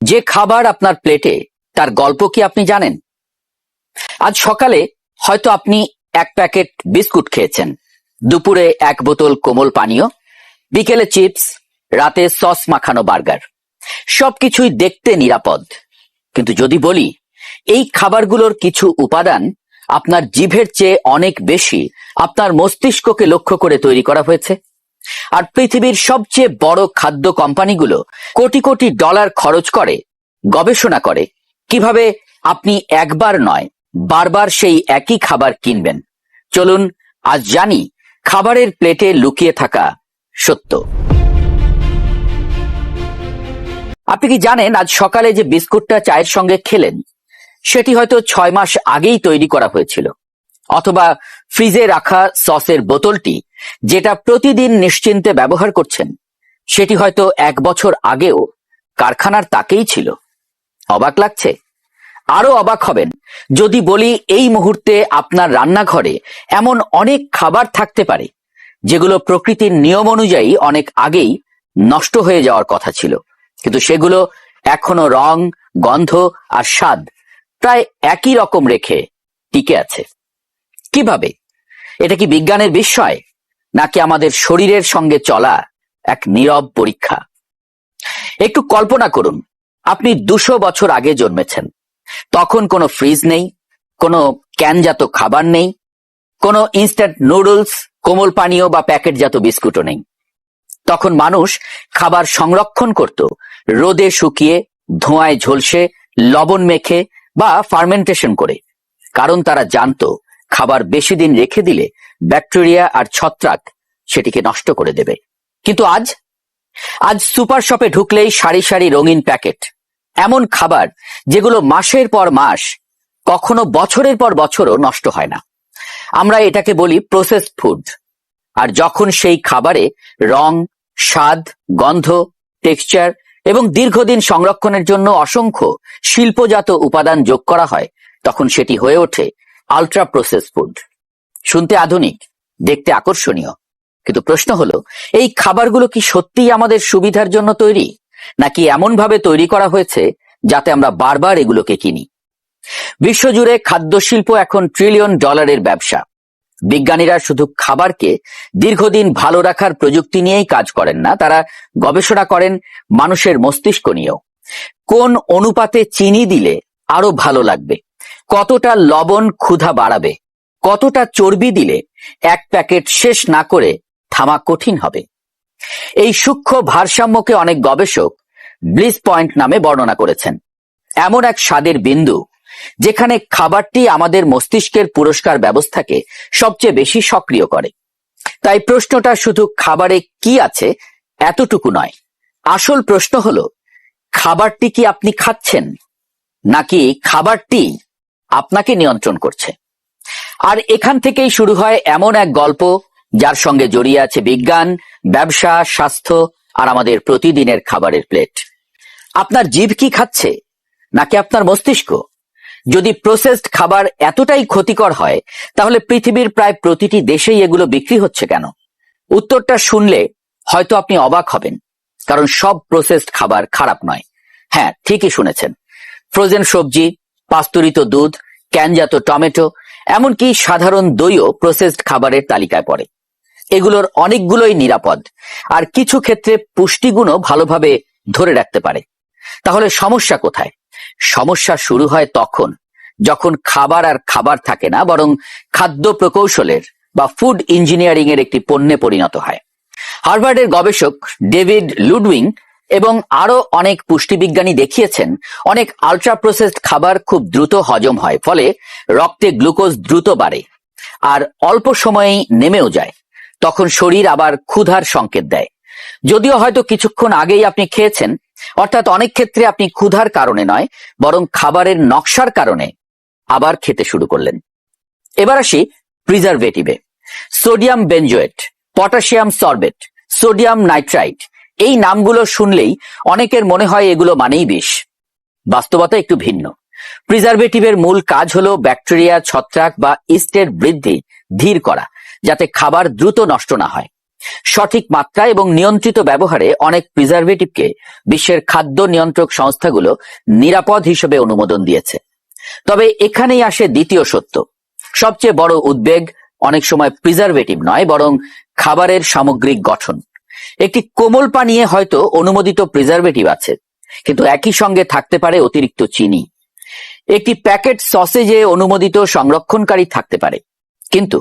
যে খাবার আপনার প্লেটে তার গল্প কি আপনি জানেন? আজ সকালে হয়তো আপনি এক প্যাকেট বিস্কুট খেয়েছেন, দুপুরে এক বোতল কোমল পানীয়, বিকেলে চিপস, রাতে সস মাখানো বার্গার। সবকিছুই দেখতে নিরাপদ, কিন্তু যদি বলি এই খাবারগুলোর কিছু উপাদান আপনার জিভের চেয়ে অনেক বেশি আপনার মস্তিষ্ককে লক্ষ্য করে তৈরি করা হয়েছে, আর পৃথিবীর সবচেয়ে বড় খাদ্য কোম্পানিগুলো কোটি কোটি ডলার খরচ করে গবেষণা করে কিভাবে আপনি একবার নয় বারবার সেই একই খাবার কিনবেন। চলুন আজ জানি খাবারের প্লেটে লুকিয়ে থাকা সত্য। আপনি কি জানেন আজ সকালে যে বিস্কুটটা চায়ের সঙ্গে খেলেন সেটি হয়তো 6 মাস আগেই তৈরি করা হয়েছিল, অথবা ফ্রিজে রাখা সসের বোতলটি যেটা প্রতিদিন নিশ্চিন্তে ব্যবহার করছেন সেটি হয়তো 1 বছর আগেও কারখানার তাকেই ছিল। অবাক লাগছে? আরো অবাক হবেন যদি বলি এই মুহূর্তে আপনার রান্নাঘরে এমন অনেক খাবার থাকতে পারে যেগুলো প্রকৃতির নিয়ম অনুযায়ী অনেক আগেই নষ্ট হয়ে যাওয়ার কথা ছিল, কিন্তু সেগুলো এখনো রং, গন্ধ আর স্বাদ প্রায় একই রকম রেখে টিকে আছে। কিভাবে? এটা কি বিজ্ঞানের বিস্ময়, নাকি আমাদের শরীরের সঙ্গে চলা এক নীরব পরীক্ষা? একটু কল্পনা করুন, আপনি 200 বছর আগে জন্মেছেন। তখন কোনো ফ্রিজ নেই, কোনো ক্যানজাত খাবার নেই, কোনো ইনস্ট্যান্ট নুডলস, কোমল পানীয় বা প্যাকেটজাত বিস্কুটও নেই। তখন মানুষ খাবার সংরক্ষণ করত রোদে শুকিয়ে, ধোঁয়ায় ঝলসে, লবণ মেখে বা ফার্মেন্টেশন করে, কারণ তারা জানতো খাবার বেশি দিন রেখে দিলে ব্যাকটেরিয়া আর ছত্রাক সেটিকে নষ্ট করে দেবে। কিন্তু আজ সুপার শপে ঢুকলেই সারি সারি রঙিন প্যাকেট, এমন খাবার যেগুলো মাসের পর মাস, কখনো বছরের পর বছরও নষ্ট হয় না। আমরা এটাকে বলি প্রসেসড ফুড। আর যখন সেই খাবারে রং, স্বাদ, গন্ধ, টেক্সচার এবং দীর্ঘদিন সংরক্ষণের জন্য অসংখ্য শিল্পজাত উপাদান যোগ করা হয়, তখন সেটি হয়ে ওঠে আল্ট্রা প্রসেস ফুড। শুনতে আধুনিক, দেখতে আকর্ষণীয়, কিন্তু প্রশ্ন হলো এই খাবারগুলো কি সত্যিই আমাদের সুবিধার জন্য তৈরি, নাকি এমন ভাবে তৈরি করা হয়েছে যাতে আমরা বারবার এগুলোকে কিনি? বিশ্বজুড়ে খাদ্য শিল্প এখন ট্রিলিয়ন ডলারের ব্যবসা। বিজ্ঞানীরা শুধু খাবারকে দীর্ঘদিন ভালো রাখার প্রযুক্তি নিয়েই কাজ করেন না, তারা গবেষণা করেন মানুষের মস্তিষ্ক নিয়েও। কোন অনুপাতে চিনি দিলে আরো ভালো লাগবে, কতটা লবণ ক্ষুধা বাড়াবে, কতটা চর্বি দিলে এক প্যাকেট শেষ না করে থামা কঠিন হবে। এই সূক্ষ্ম ভারসাম্যকে অনেক গবেষক ব্লিস পয়েন্ট নামে বর্ণনা করেছেন। এমন এক স্বাদের বিন্দু যেখানে খাবারটি আমাদের মস্তিষ্কের পুরস্কার ব্যবস্থাকে সবচেয়ে বেশি সক্রিয় করে। তাই প্রশ্নটা শুধু খাবারে কি আছে এতটুকু নয়, আসল প্রশ্ন হলো খাবারটি কি আপনি খাচ্ছেন, নাকি খাবারটি আপনাকে নিয়ন্ত্রণ করছে? আর এখান থেকেই শুরু হয় এমন এক গল্প যার সঙ্গে জড়িয়ে আছে বিজ্ঞান, ব্যবসা, স্বাস্থ্য আর আমাদের প্রতিদিনের খাবারের প্লেট। আপনার জিভ কি খাচ্ছে, নাকি আপনার মস্তিষ্ক? যদি প্রসেসড খাবার এতটাই ক্ষতিকর হয়, তাহলে পৃথিবীর প্রায় প্রতিটি দেশেই এগুলো বিক্রি হচ্ছে কেন? উত্তরটা শুনলে হয়তো আপনি অবাক হবেন, কারণ সব প্রসেসড খাবার খারাপ নয়। হ্যাঁ, ঠিকই শুনেছেন। ফ্রোজেন সবজি, পাস্তুরিত দুধ, ক্যানজাত টমেটো, এমনকি সাধারণ দইও প্রসেসড খাবারের তালিকায় পড়ে। এগুলোর অনেকগুলোই নিরাপদ, আর কিছু ক্ষেত্রে পুষ্টিগুণও ভালোভাবে ধরে রাখতে পারে। তাহলে সমস্যা কোথায়? সমস্যা শুরু হয় তখন যখন খাবার আর খাবার থাকে না, বরং খাদ্য প্রকৌশলের বা ফুড ইঞ্জিনিয়ারিং এর একটি পণ্যে পরিণত হয়। হার্ভার্ডের গবেষক ডেভিড লুডউইং এবং আরো অনেক পুষ্টিবিজ্ঞানী দেখিয়েছেন অনেক আল্ট্রা প্রসেসড খাবার খুব দ্রুত হজম হয়, ফলে রক্তে গ্লুকোজ দ্রুত বাড়ে আর অল্প সময়েই নেমেও যায়। তখন শরীর আবার ক্ষুধার সংকেত দেয়, যদিও হয়তো কিছুক্ষণ আগেই আপনি খেয়েছেন। অর্থাৎ অনেক ক্ষেত্রে আপনি ক্ষুধার কারণে নয়, বরং খাবারের নকশার কারণে আবার খেতে শুরু করলেন। এবার আসি প্রিজারভেটিভে। Sodium benzoate, potassium sorbate, sodium nitrite, এই নামগুলো শুনলেই অনেকের মনে হয় এগুলো মানেই বিষ। বাস্তবতা একটু ভিন্ন। প্রিজারভেটিভের মূল কাজ হলো ব্যাকটেরিয়া, ছত্রাক বা ইস্টের বৃদ্ধি ধীর করা, যাতে খাবার দ্রুত নষ্ট না হয়। সঠিক মাত্রা এবং নিয়ন্ত্রিত ব্যবহারে অনেক প্রিজারভেটিভকে বিশ্বের খাদ্য নিয়ন্ত্রক সংস্থাগুলো নিরাপদ হিসেবে অনুমোদন দিয়েছে। তবে এখানেই আসে দ্বিতীয় সত্য। সবচেয়ে বড় উদ্বেগ অনেক সময় প্রিজারভেটিভ নয়, বরং খাবারের সামগ্রিক গঠন। একটি কোমল পানীয়ে হয়তো অনুমোদিত প্রিজারভেটিভ আছে, কিন্তু একই সঙ্গে থাকতে পারে অতিরিক্ত চিনি। একটি প্যাকেট সসেজে অনুমোদিত সংরক্ষণকারী থাকতে পারে, কিন্তু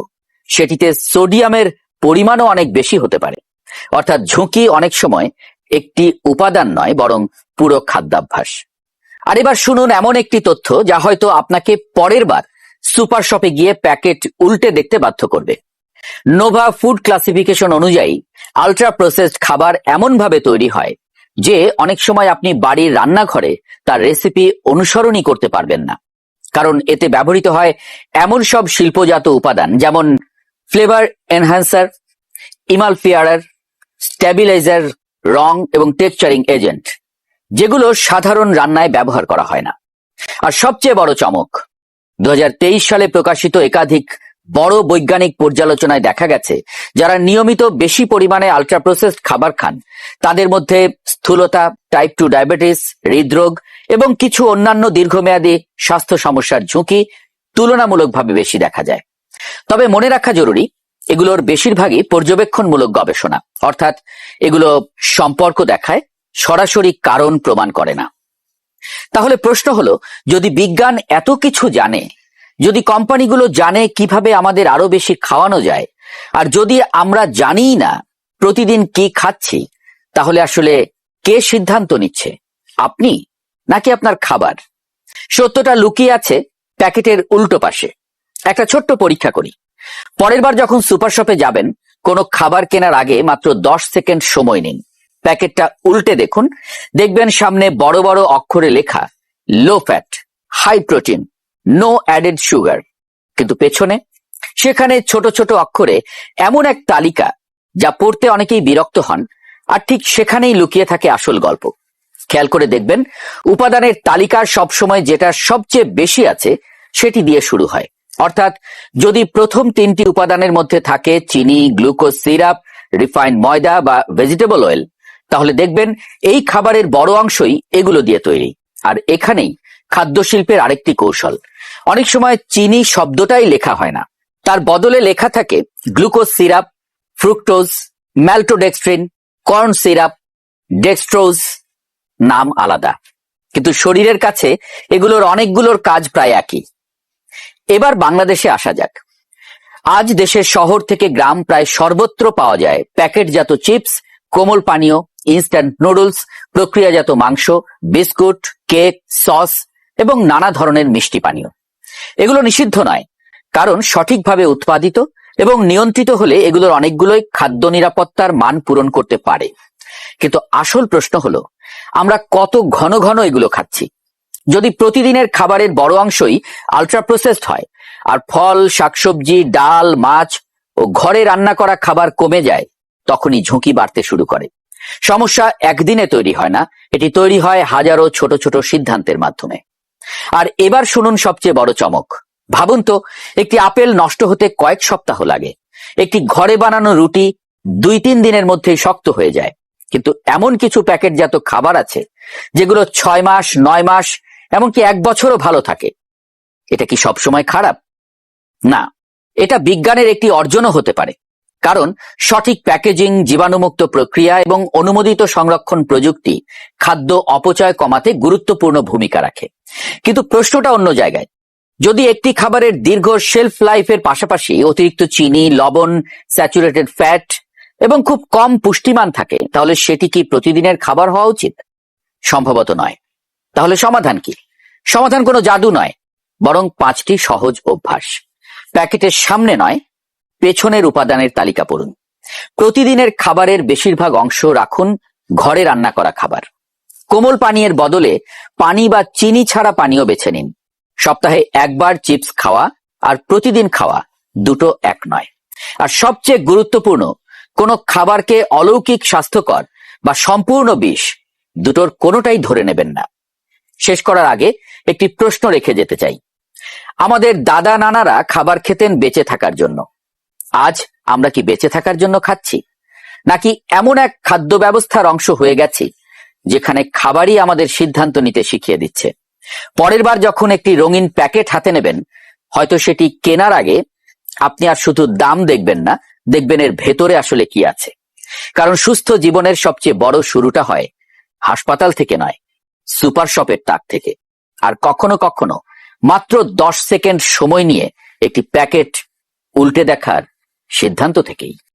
সেটিতে সোডিয়ামের পরিমাণও অনেক বেশি হতে পারে। অর্থাৎ ঝুঁকি অনেক সময় একটি উপাদান নয়, বরং পুরো খাদ্যাভ্যাস। আর এবার শুনুন এমন একটি তথ্য যা হয়তো আপনাকে পরের বার সুপার শপে গিয়ে প্যাকেট উল্টে দেখতে বাধ্য করবে। নোভা ফুড ক্লাসিফিকেশন অনুযায়ী আল্ট্রা প্রসেসড খাবার এমন ভাবে তৈরি হয় যে অনেক সময় আপনি বাড়ির রান্নাঘরে তার রেসিপি অনুসরণই করতে পারবেন না, কারণ এতে ব্যবহৃত হয় এমন সব শিল্পজাত উপাদান যেমন ফ্লেভার এনহ্যান্সার, ইমালফিয়ারার, স্ট্যাবিলাইজার, রং এবং টেক্সচারিং এজেন্ট, যেগুলো সাধারণ রান্নায় ব্যবহার করা হয় না। আর সবচেয়ে বড় চমক, 2023 সালে প্রকাশিত একাধিক বড় বৈজ্ঞানিক পর্যালোচনায় দেখা গেছে যারা নিয়মিত বেশি পরিমাণে আল্ট্রা প্রসেসড খাবার খান তাদের মধ্যে স্থূলতা, টাইপ 2 ডায়াবেটিস, হৃদরোগ এবং কিছু অন্যান্য দীর্ঘমেয়াদী স্বাস্থ্য সমস্যার ঝুঁকি তুলনামূলকভাবে বেশি দেখা যায়। তবে মনে রাখা জরুরি, এগুলোর বেশিরভাগই পর্যবেক্ষণমূলক গবেষণা, অর্থাৎ এগুলো সম্পর্ক দেখায়, সরাসরি কারণ প্রমাণ করে না। তাহলে প্রশ্ন হলো, যদি বিজ্ঞান এত কিছু জানে, যদি কোম্পানিগুলো জানে কিভাবে আমাদের আরো বেশি খাওয়ানো যায়, আর যদি আমরা জানিই না প্রতিদিন কি খাচ্ছি, তাহলে আসলে কে সিদ্ধান্ত নিচ্ছে, আপনি নাকি আপনার খাবার? সত্যটা লুকিয়ে আছে প্যাকেটের উল্টো পাশে। একটা ছোট্ট পরীক্ষা করি। পরের বার যখন সুপার শপে যাবেন, কোনো খাবার কেনার আগে মাত্র 10 সেকেন্ড সময় নিন, প্যাকেটটা উল্টে দেখুন। দেখবেন সামনে বড় বড় অক্ষরে লেখা low fat, high protein, no added sugar, কিন্তু পেছনে সেখানে ছোট ছোট অক্ষরে এমন এক তালিকা যা পড়তে অনেকেই বিরক্ত হন, আর ঠিক সেখানেই লুকিয়ে থাকে আসল গল্প। খেয়াল করে দেখবেন, উপাদানের তালিকার সবসময় যেটা সবচেয়ে বেশি আছে সেটি দিয়ে শুরু হয়। অর্থাৎ যদি প্রথম 3টি উপাদানের মধ্যে থাকে চিনি, গ্লুকোজ সিরাপ, রিফাইন্ড ময়দা বা ভেজিটেবল অয়েল, তাহলে দেখবেন এই খাবারের বড় অংশই এগুলো দিয়ে তৈরি। আর এখানেই খাদ্যশিল্পের আরেকটি কৌশল। অনেক সময় চিনি শব্দটাই লেখা হয় না, তার বদলে লেখা থাকে glucose syrup, fructose, maltodextrin, corn syrup, dextrose, নাম আলাদা, কিন্তু শরীরের কাছে এগুলোর অনেকগুলোর কাজ প্রায় একই। এবার বাংলাদেশে আসা যাক। আজ দেশের শহর থেকে গ্রাম প্রায় সর্বত্র পাওয়া যায় প্যাকেটজাত চিপস, কোমল পানীয়, ইনস্ট্যান্ট নুডলস, প্রক্রিয়াজাত মাংস, বিস্কুট, কেক, সস এবং নানা ধরনের মিষ্টি পানীয়। এগুলো নিষিদ্ধ নয়, কারণ সঠিকভাবে উৎপাদিত এবং নিয়ন্ত্রিত হলে এগুলোর অনেকগুলোই খাদ্য নিরাপত্তার মান পূরণ করতে পারে। কিন্তু আসল প্রশ্ন হলো, আমরা কত ঘন ঘন এগুলো খাচ্ছি? যদি প্রতিদিনের খাবারের বড় অংশই আল্ট্রা প্রসেসড হয়, আর ফল, শাকসবজি, ডাল, মাছ ও ঘরে রান্না করা খাবার কমে যায়, তখনই ঝুঁকি বাড়তে শুরু করে। সমস্যা একদিনে তৈরি হয় না, এটি তৈরি হয় হাজারো ছোট ছোট সিদ্ধান্তের মাধ্যমে। আর এবার শুনুন সবচেয়ে বড় চমক। ভাবুন তো, একটি আপেল নষ্ট হতে কয়েক সপ্তাহ লাগে, একটি ঘরে বানানো রুটি 2-3 দিনের মধ্যেই শক্ত হয়ে যায়, কিন্তু এমন কিছু প্যাকেটজাত খাবার আছে যেগুলো 6 মাস, 9 মাস, এমনকি 1 বছরও ভালো থাকে। এটা কি সবসময় খারাপ? না, এটা বিজ্ঞানের একটি অর্জনও হতে পারে, কারণ সঠিক প্যাকেজিং, জীবাণুমুক্ত প্রক্রিয়া এবং অনুমোদিত সংরক্ষণ প্রযুক্তি খাদ্য অপচয় কমাতে গুরুত্বপূর্ণ ভূমিকা রাখে। কিন্তু প্রশ্নটা অন্য জায়গায়। যদি একটি খাবারের দীর্ঘ শেলফ লাইফের পাশাপাশি অতিরিক্ত চিনি, লবণ, স্যাচুরেটেড ফ্যাট এবং খুব কম পুষ্টিমান থাকে, তাহলে সেটি কি প্রতিদিনের খাবার হওয়া উচিত? সম্ভবত নয়। তাহলে সমাধান কি? সমাধান কোনো জাদু নয়, বরং 5টি সহজ অভ্যাস। প্যাকেটের সামনে নয়, পেছনের উপাদানের তালিকা পড়ুন। প্রতিদিনের খাবারের বেশিরভাগ অংশ রাখুন ঘরে রান্না করা খাবার। কোমল পানীয়ের বদলে পানি বা চিনি ছাড়া পানীয় বেছে নিন। সপ্তাহে 1 বার চিপস খাওয়া আর প্রতিদিন খাওয়া দুটো এক নয়। আর সবচেয়ে গুরুত্বপূর্ণ, কোনো খাবারকে অলৌকিক, স্বাস্থ্যকর বা সম্পূর্ণ বিষ, দুটোর কোনোটাই ধরে নেবেন না। শেষ করার আগে একটি প্রশ্ন রেখে যেতে চাই। আমাদের দাদা নানারা খাবার খেতেন বেঁচে থাকার জন্য। আজ আমরা কি বেঁচে থাকার জন্য খাচ্ছি? নাকি এমন এক খাদ্য ব্যবস্থার অংশ হয়ে গেছি যেখানে খাবারই আমাদের সিদ্ধান্ত নিতে শিখিয়ে দিচ্ছে? পরের বার যখন একটি রঙিন প্যাকেট হাতে নেবেন, হয়তো সেটি কেনার আগে আপনি আর শুধু দাম দেখবেন না, দেখবেন এর ভেতরে আসলে কি আছে। কারণ সুস্থ জীবনের সবচেয়ে বড় শুরুটা হয় হাসপাতাল থেকে নয়, সুপার শপের তাক থেকে। আর কখনো কখনো মাত্র 10 সেকেন্ড সময় নিয়ে একটি প্যাকেট উল্টে দেখার সিদ্ধান্ত থেকেই।